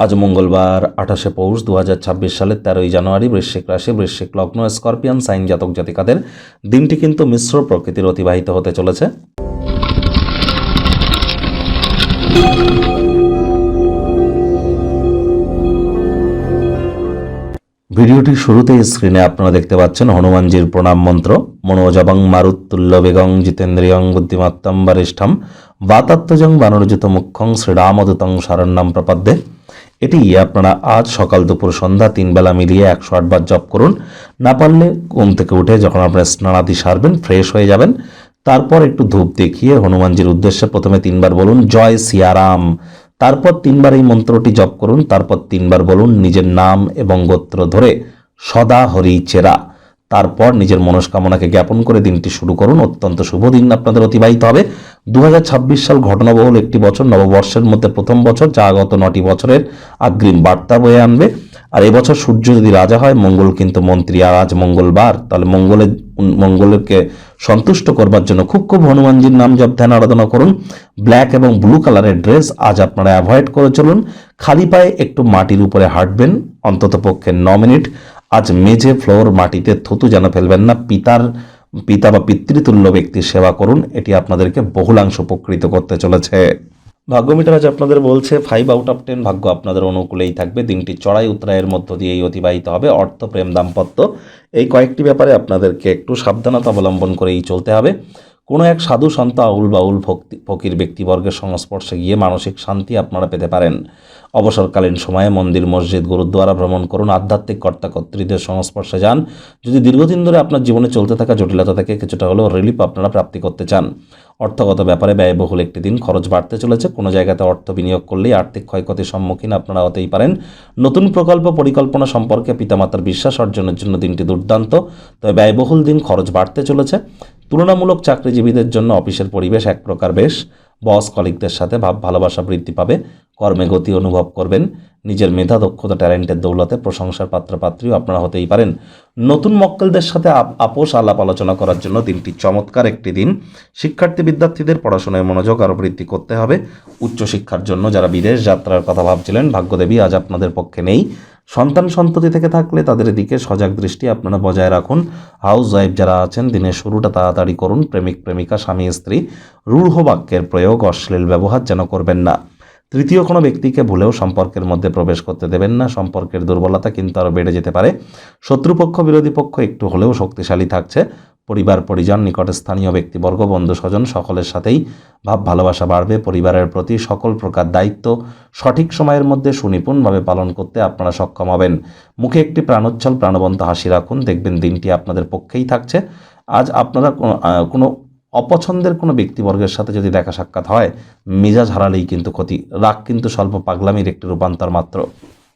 আজ মঙ্গলবার 28শে পৌষ 2026 সালের 13ই জানুয়ারি, বৃশ্চিক রাশি, বৃশ্চিক লগ্ন, স্করপিয়ান সাইন জাতক জাতিকাদের দিনটি কিন্তু মিশ্র প্রকৃতির অতিবাহিত হতে চলেছে। ভিডিওটির শুরুতেই স্ক্রিনে আপনারা দেখতে পাচ্ছেন হনুমানজির প্রণাম মন্ত্র। মনোজবং মারুত্তুল্য বেগং জিতেন্দ্রিয়ং বুদ্ধিমত্তম বরিষ্ঠম বাতাত্মজং বানরজিত মুখ্যং শ্রীরামদূতং শরণ্যম প্রপদ্যে। এটি আপনারা আজ সকাল দুপুর সন্ধ্যা 3 বেলা মিলিয়ে 108 বার জপ করুন। না পারলে ঘুম থেকে উঠে যখন আপনার স্নানাদি সারবেন, ফ্রেশ হয়ে যাবেন, তারপর একটু ধূপ দেখিয়ে হনুমানজির উদ্দেশ্যে প্রথমে 3 বার বলুন জয় সিয়ারাম, তারপর 3 বার এই মন্ত্রটি জপ করুন, তারপর 3 বার বলুন নিজের নাম এবং গোত্র ধরে সদা হরি চেরা, তারপর নিজের মনস্কামনাকে জ্ঞাপন করে দিনটি শুরু করুন। অত্যন্ত শুভ দিন আপনাদের অতিবাহিত হবে। 2026 সাল ঘটনাবহুল একটি বছর, নববর্ষের মধ্যে প্রথম বছর, যা গত 9টি বছরের অগ্রিম বার্তা বয়ে আনবে। আর এবছর সূর্য যদি রাজা হয়, মঙ্গল কিন্তু মন্ত্রী, আর আজ মঙ্গলবার, তাহলে মঙ্গলকে সন্তুষ্ট করবার জন্য খুব হনুমানজির নাম জপ ধ্যান আরাধনা করুন। ব্ল্যাক এবং ব্লু কালারের ড্রেস আজ আপনারা অ্যাভয়েড করে চলুন। খালি পায়ে একটু মাটির উপরে হাঁটবেন অন্তত পক্ষে 9 মিনিট। আজ মেঝে, ফ্লোর, মাটিতে থুতু যেন ফেলবেন না। পিতা বা পিতৃতুল্য ব্যক্তির সেবা করুন, এটি আপনাদেরকে বহুলাংশ উপকৃত করতে চলেছে। ভাগ্যমিটার আজ আপনাদের বলছে 5 আউট অফ 10, ভাগ্য আপনাদের অনুকূলেই থাকবে। দিনটি চড়াই উত্তরায়ের মধ্য দিয়েই অতিবাহিত হবে। অর্থ, প্রেম, দাম্পত্য এই কয়েকটি ব্যাপারে আপনাদেরকে একটু সাবধানতা অবলম্বন করেই চলতে হবে। কোনো এক সাধু সন্ত, আউল বাউল ফকির ব্যক্তিবর্গের সংস্পর্শে গিয়ে মানসিক শান্তি আপনারা পেতে পারেন। অবসরকালীন সময়ে মন্দির, মসজিদ, গুরুদ্বারা ভ্রমণ করুন। আধ্যাত্মিক কর্তাকর্ত্রীদের সংস্পর্শে যান। যদি দীর্ঘদিন ধরে আপনার জীবনে চলতে থাকা জটিলতা থেকে কিছুটা হলেও রিলিফ আপনারা প্রাপ্তি করতে চান। অর্থগত ব্যাপারে ব্যয়বহুল একটি দিন, খরচ বাড়তে চলেছে। কোনো জায়গাতে অর্থ বিনিয়োগ করলেই আর্থিক ক্ষয়ক্ষতির সম্মুখীন আপনারা হতেই পারেন। নতুন প্রকল্প পরিকল্পনা সম্পর্কে পিতামাতার বিশ্বাস অর্জনের জন্য দিনটি দুর্দান্ত, তবে ব্যয়বহুল দিন, খরচ বাড়তে চলেছে। তুলনামূলক চাকরিজীবীদের জন্য অফিসের পরিবেশ এক প্রকার বেশ। বস কলিগদের সাথে ভাব ভালোবাসা বৃদ্ধি পাবে। কর্মে গতি অনুভব করবেন। নিজের মেধা, দক্ষতা, ট্যালেন্টের দৌলতে প্রশংসার পাত্রপাত্রীও আপনারা হতেই পারেন। নতুন মক্কেলদের সাথে আপোষ আলাপ আলোচনা করার জন্য দিনটি চমৎকার একটি দিন। শিক্ষার্থী বিদ্যার্থীদের পড়াশোনায় মনোযোগ আরও বৃদ্ধি করতে হবে। উচ্চশিক্ষার জন্য যারা বিদেশ যাত্রার কথা ভাবছিলেন, ভাগ্যদেবী আজ আপনাদের পক্ষে নেই। সন্তান সন্ততি থেকে থাকলে তাদের দিকে সজাগ দৃষ্টি আপনারা বজায় রাখুন। হাউস ওয়াইফ যারা আছেন, দিনের শুরুটা তাড়াতাড়ি করুন। প্রেমিক প্রেমিকা, স্বামী স্ত্রী রূঢ় বাক্যের প্রয়োগ, অশ্লীল ব্যবহার যেন করবেন না। তৃতীয় কোনো ব্যক্তিকে ভুলেও সম্পর্কের মধ্যে প্রবেশ করতে দেবেন না। সম্পর্কের দুর্বলতা কিন্তু আরও বেড়ে যেতে পারে। শত্রুপক্ষ, বিরোধী পক্ষ একটু হলেও শক্তিশালী থাকছে। পরিবার, পরিজন, নিকটে স্থানীয় ব্যক্তিবর্গ, বন্ধু স্বজন সকলের সাথেই ভাব ভালোবাসা বাড়বে। পরিবারের প্রতি সকল প্রকার দায়িত্ব সঠিক সময়ের মধ্যে সুনিপুণভাবে পালন করতে আপনারা সক্ষম হবেন। মুখে একটি প্রাণোচ্ছল প্রাণবন্ত হাসি রাখুন, দেখবেন দিনটি আপনাদের পক্ষেই থাকছে। আজ আপনারা কোনো অপছন্দের কোনো ব্যক্তিবর্গের সাথে যদি দেখা সাক্ষাৎ হয়, মেজাজ হারালেই কিন্তু ক্ষতি। রাগ কিন্তু স্বল্প পাগলামির একটি রূপান্তর মাত্র।